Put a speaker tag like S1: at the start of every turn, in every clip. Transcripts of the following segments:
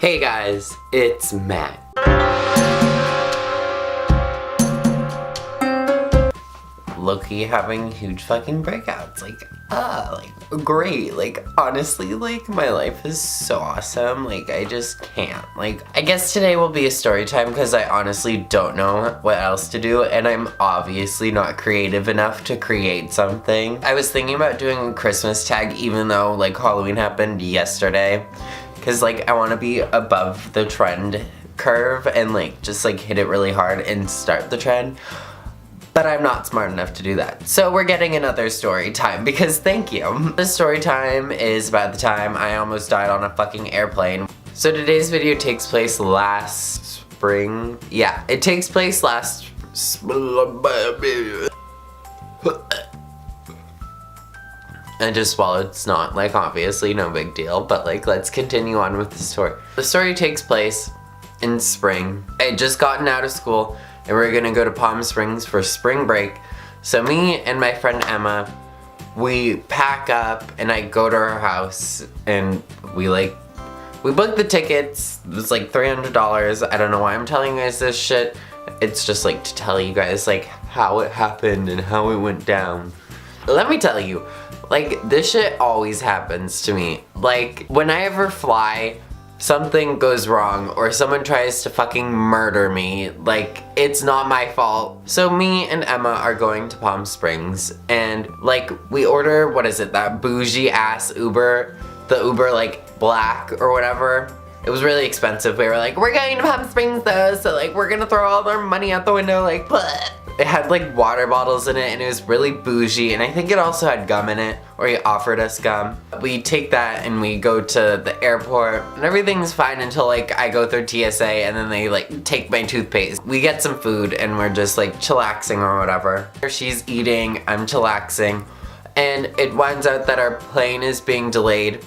S1: Hey guys, it's Matt. Low-key having huge fucking breakouts, great, honestly, my life is so awesome, I just can't, I guess today will be a story time because I honestly don't know what else to do, and I'm obviously not creative enough to create something. I was thinking about doing a Christmas tag even though, Halloween happened yesterday, because, I want to be above the trend curve and, just, hit it really hard and start the trend. But I'm not smart enough to do that. So we're getting another story time because thank you. This story time is about the time I almost died on a fucking airplane. So today's video takes place last spring. Yeah, it takes place last I just swallowed snot, obviously no big deal, but let's continue on with the story. The story takes place in spring. I had just gotten out of school and we were gonna go to Palm Springs for spring break. So me and my friend Emma, we pack up and I go to her house and we booked the tickets. It was $300. I don't know why I'm telling you guys this shit. It's just to tell you guys how it happened and how it went down. Let me tell you, this shit always happens to me. When I ever fly, something goes wrong or someone tries to fucking murder me, it's not my fault. So me and Emma are going to Palm Springs and we order, what is it, that bougie ass Uber, the Uber black or whatever. It was really expensive. We were we're going to Palm Springs though, so we're gonna throw all our money out the window, bleh. It had water bottles in it and it was really bougie, and I think it also had gum in it, or he offered us gum. We take that and we go to the airport and everything's fine until I go through TSA and then they take my toothpaste. We get some food and we're just chillaxing or whatever. She's eating, I'm chillaxing, and it winds out that our plane is being delayed.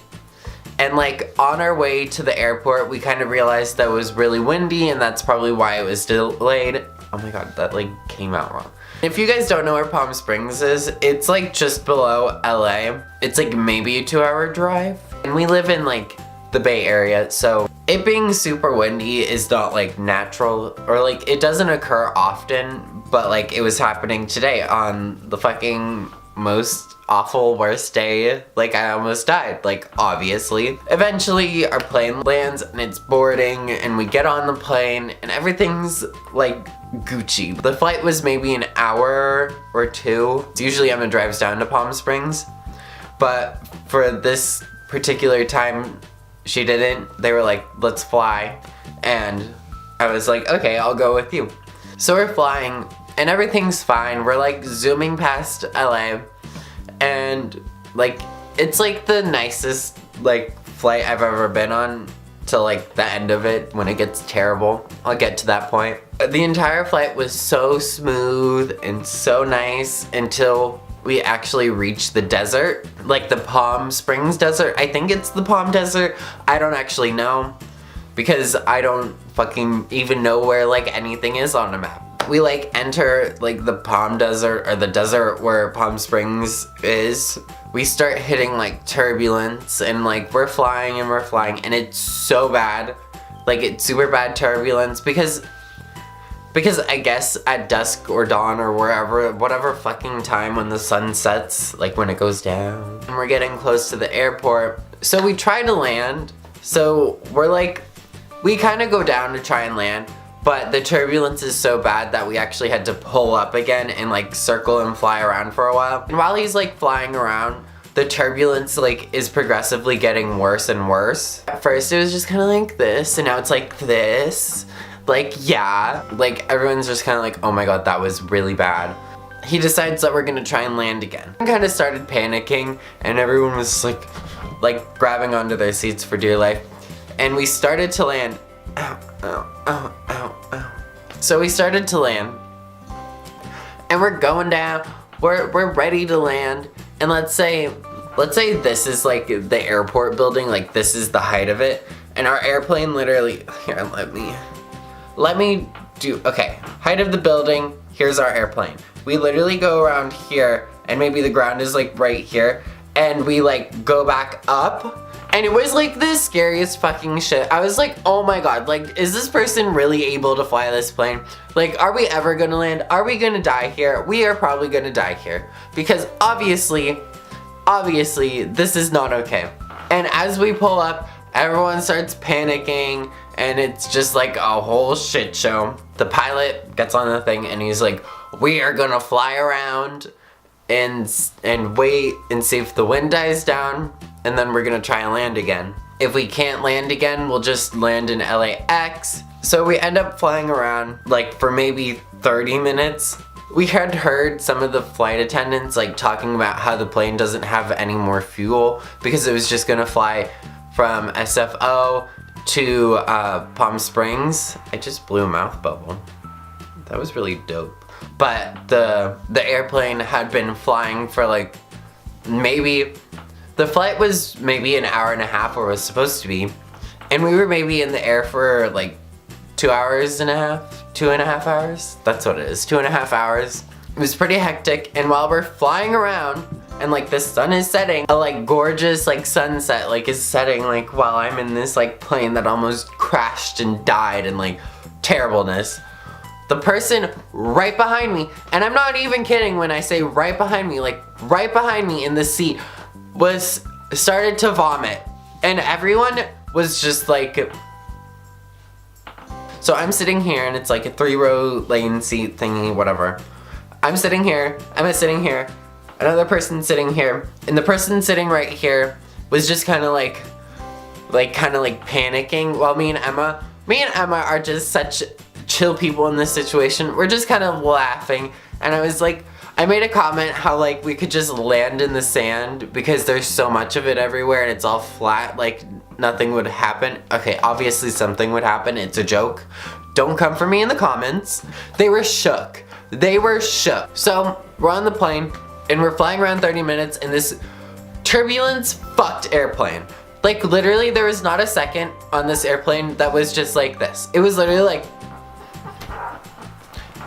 S1: And on our way to the airport, we kind of realized that it was really windy and that's probably why it was delayed. Oh my god, that came out wrong. If you guys don't know where Palm Springs is, it's just below LA. It's maybe a 2-hour drive. And we live in the Bay Area, so it being super windy is not natural, or it doesn't occur often, but it was happening today on the fucking most awful worst day. I almost died, obviously. Eventually our plane lands and it's boarding and we get on the plane and everything's Gucci. The flight was maybe an hour or two. Usually Emma drives down to Palm Springs, but for this particular time she didn't. They were let's fly, and I was okay, I'll go with you. So we're flying and everything's fine. We're zooming past LA and it's the nicest flight I've ever been on to the end of it when it gets terrible. I'll get to that point. The entire flight was so smooth and so nice until we actually reached the desert, the Palm Springs desert. I think it's the Palm Desert. I don't actually know because I don't fucking even know where anything is on a map. We enter the Palm Desert, or the desert where Palm Springs is. We start hitting turbulence and we're flying and it's so bad. It's super bad turbulence because I guess at dusk or dawn or whatever fucking time when the sun sets, when it goes down, and we're getting close to the airport. So we try to land. So we're we kind of go down to try and land, but the turbulence is so bad that we actually had to pull up again and circle and fly around for a while. And while he's flying around, the turbulence is progressively getting worse and worse. At first it was just kind of like this, and now it's this. Yeah. Everyone's just kind of oh my god, that was really bad. He decides that we're gonna try and land again. I kind of started panicking and everyone was grabbing onto their seats for dear life. And we started to land. Ow, ow, ow, ow, ow. So we started to land and we're going down. We're ready to land, and let's say this is the airport building, this is the height of it, and our airplane literally, here, let me do, okay, height of the building, here's our airplane. We literally go around here and maybe the ground is right here, and we go back up And it was like the scariest fucking shit. I was like, oh my god, like, is this person really able to fly this plane? Like, are we ever gonna land? Are we gonna die here? We are probably gonna die here. Because obviously, this is not okay. And as we pull up, everyone starts panicking, and it's just like a whole shit show. The pilot gets on the thing and he's like, we are gonna fly around and wait and see if the wind dies down, and then we're gonna try and land again. If we can't land again, we'll just land in LAX. So we end up flying around like for maybe 30 minutes. We had heard some of the flight attendants like talking about how the plane doesn't have any more fuel because it was just gonna fly from SFO to Palm Springs. I just blew a mouth bubble. That was really dope. But the airplane had been flying for like maybe, the flight was maybe an hour and a half, or was supposed to be, and we were maybe in the air for like 2.5 hours, 2.5 hours. That's what it is, 2.5 hours. It was pretty hectic, and while we're flying around and like the sun is setting, a like gorgeous like sunset like is setting like while I'm in this like plane that almost crashed and died and like terribleness. The person right behind me, and I'm not even kidding when I say right behind me, like right behind me in the seat, started to vomit, and everyone was just like, so I'm sitting here and it's like a 3-row lane seat thingy, whatever. I'm sitting here, Emma's sitting here, another person sitting here, and the person sitting right here was just kind of like panicking, while me and Emma are just such chill people in this situation. We're just kind of laughing, and I was like, I made a comment how like we could just land in the sand because there's so much of it everywhere and it's all flat, like nothing would happen. Okay, obviously something would happen, it's a joke. Don't come for me in the comments. They were shook. They were shook. So we're on the plane and we're flying around 30 minutes in this turbulence fucked airplane. Like literally there was not a second on this airplane that was just like this. It was literally like,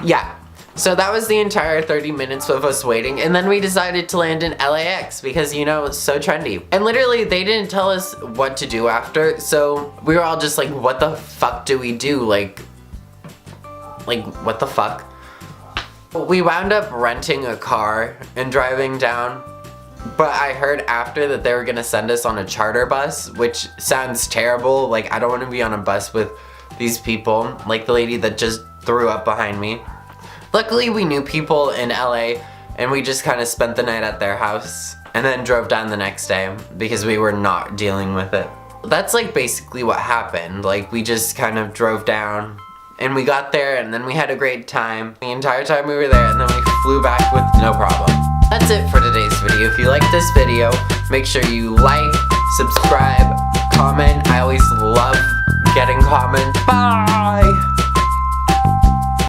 S1: yeah. So that was the entire 30 minutes of us waiting, and then we decided to land in LAX because, you know, it's so trendy. And literally they didn't tell us what to do after, so we were all just like, what the fuck do we do? Like what the fuck? We wound up renting a car and driving down, but I heard after that they were gonna send us on a charter bus, which sounds terrible. Like, I don't want to be on a bus with these people, like the lady that just threw up behind me. Luckily we knew people in LA and we just kind of spent the night at their house and then drove down the next day because we were not dealing with it. That's like basically what happened. Like we just kind of drove down and we got there and then we had a great time the entire time we were there, and then we flew back with no problem. That's it for today's video. If you liked this video, make sure you like, subscribe, comment. I always love getting comments. Bye!